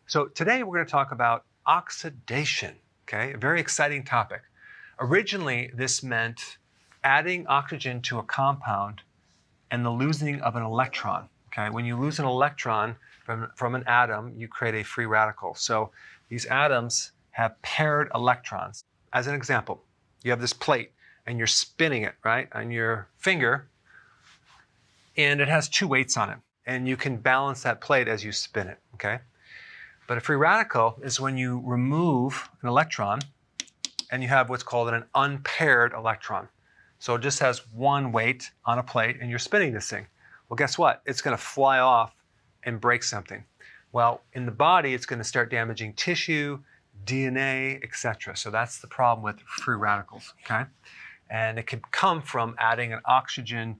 So today we're going to talk about oxidation, okay? A very exciting topic. Originally, this meant adding oxygen to a compound and the losing of an electron, okay? When you lose an electron from an atom, you create a free radical. So these atoms have paired electrons. As an example, you have this plate and you're spinning it, right, on your finger, and it has two weights on it. And you can balance that plate as you spin it, okay? But a free radical is when you remove an electron and you have what's called an unpaired electron. So it just has one weight on a plate and you're spinning this thing. Well, guess what? It's going to fly off and break something. Well, in the body, it's going to start damaging tissue, DNA, etc. So that's the problem with free radicals, okay? And it can come from adding an oxygen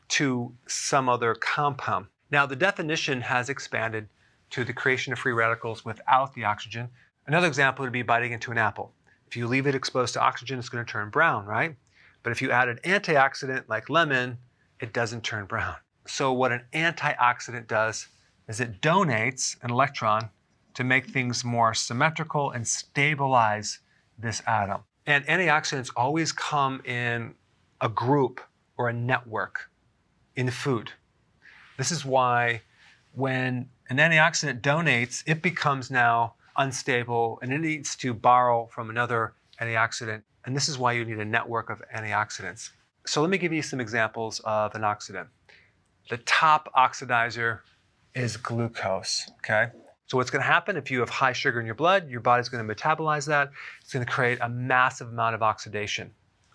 to some other compound. Now, the definition has expanded to the creation of free radicals without the oxygen. Another example would be biting into an apple. If you leave it exposed to oxygen, it's going to turn brown, right? But if you add an antioxidant like lemon, it doesn't turn brown. So what an antioxidant does is it donates an electron to make things more symmetrical and stabilize this atom. And antioxidants always come in a group or a network in food. This is why when an antioxidant donates, it becomes now unstable and it needs to borrow from another antioxidant. And this is why you need a network of antioxidants. So let me give you some examples of an oxidant. The top oxidizer is glucose, okay? So what's going to happen if you have high sugar in your blood, your body's going to metabolize that. It's going to create a massive amount of oxidation,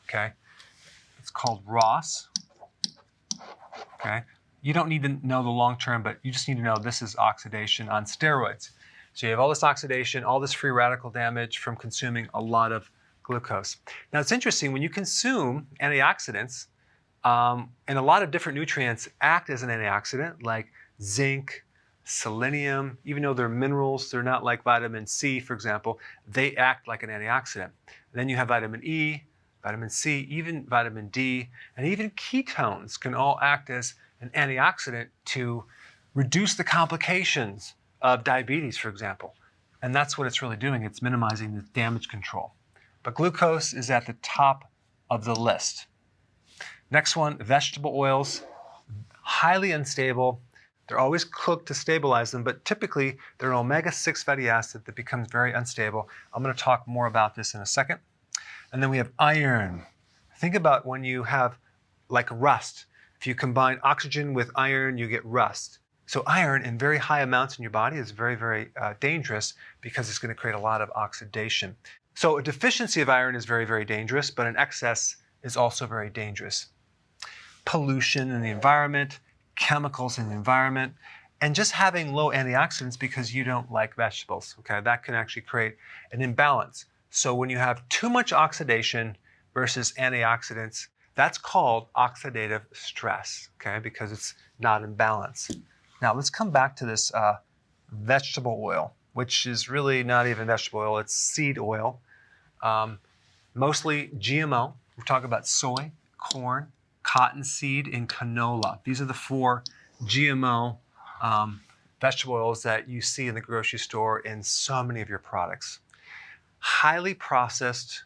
okay? It's called ROS, okay? You don't need to know the long term, but you just need to know this is oxidation on steroids. So you have all this oxidation, all this free radical damage from consuming a lot of glucose. Now it's interesting, when you consume antioxidants, and a lot of different nutrients act as an antioxidant, like zinc, selenium, even though they're minerals, they're not like vitamin C, for example, they act like an antioxidant. And then you have vitamin E, vitamin C, even vitamin D, and even ketones can all act as an antioxidant to reduce the complications of diabetes, for example. And that's what it's really doing. It's minimizing the damage control. But glucose is at the top of the list. Next one, vegetable oils, highly unstable. They're always cooked to stabilize them, but typically they're an omega-6 fatty acid that becomes very unstable. I'm going to talk more about this in a second. And then we have iron. Think about when you have like rust. If you combine oxygen with iron, you get rust. So iron in very high amounts in your body is very, very dangerous because it's going to create a lot of oxidation. So a deficiency of iron is very, very dangerous, but an excess is also very dangerous. Pollution in the environment, chemicals in the environment, and just having low antioxidants because you don't like vegetables, okay? That can actually create an imbalance. So when you have too much oxidation versus antioxidants, that's called oxidative stress, okay? Because it's not in balance. Now let's come back to this vegetable oil, which is really not even vegetable oil, it's seed oil. Mostly GMO. We're talking about soy, corn, cottonseed, and canola. These are the 4 GMO vegetable oils that you see in the grocery store in so many of your products. Highly processed.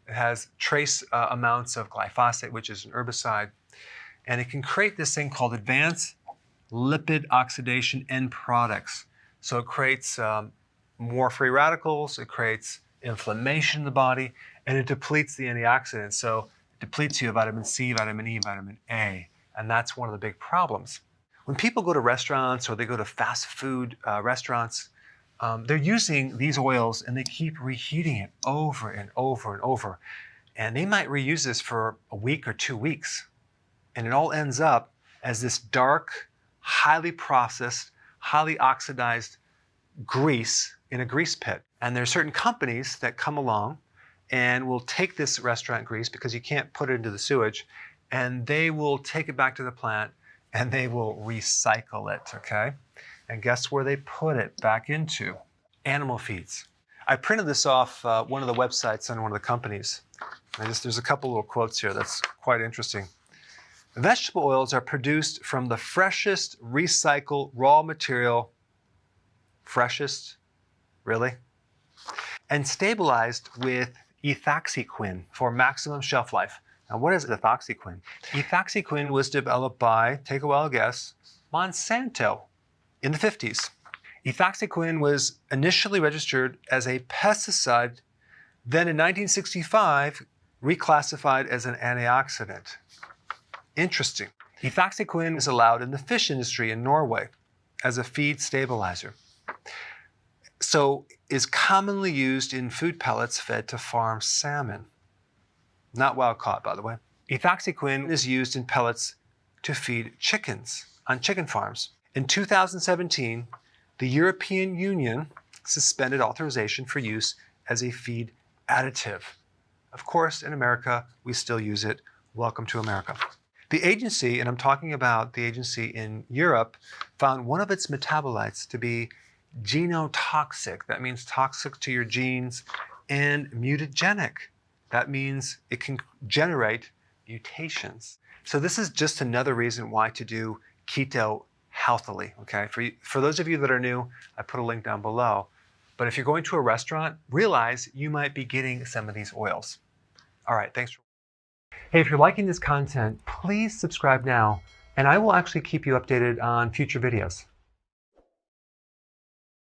It has trace amounts of glyphosate, which is an herbicide, and it can create this thing called advanced lipid oxidation end products. So it creates more free radicals, it creates inflammation in the body, and it depletes the antioxidants. So it depletes you of vitamin C, vitamin E, vitamin A, and that's one of the big problems. When people go to restaurants or they go to fast food restaurants, they're using these oils and they keep reheating it over and over and over. And they might reuse this for a week or 2 weeks. And it all ends up as this dark, highly processed, highly oxidized grease in a grease pit. And there are certain companies that come along and will take this restaurant grease because you can't put it into the sewage, and they will take it back to the plant and they will recycle it, okay? And guess where they put it back into? Animal feeds. I printed this off one of the websites on one of the companies. There's a couple little quotes here that's quite interesting. Vegetable oils are produced from the freshest recycled raw material Freshest? Really? And stabilized with ethoxyquin for maximum shelf life. Now, what is ethoxyquin? Ethoxyquin was developed by, take a wild guess, Monsanto in the 50s. Ethoxyquin was initially registered as a pesticide, then in 1965, reclassified as an antioxidant. Interesting. Ethoxyquin is allowed in the fish industry in Norway as a feed stabilizer. So is commonly used in food pellets fed to farm salmon. Not wild caught, by the way. Ethoxyquin is used in pellets to feed chickens on chicken farms. In 2017, the European Union suspended authorization for use as a feed additive. Of course, in America, we still use it. Welcome to America. The agency, and I'm talking about the agency in Europe, found one of its metabolites to be genotoxic. That means toxic to your genes, and mutagenic. That means it can generate mutations. So this is just another reason why to do keto healthily, okay? For those of you that are new, I put a link down below. But if you're going to a restaurant, realize you might be getting some of these oils. All right, thanks. Hey, if you're liking this content, please subscribe now, and I will actually keep you updated on future videos.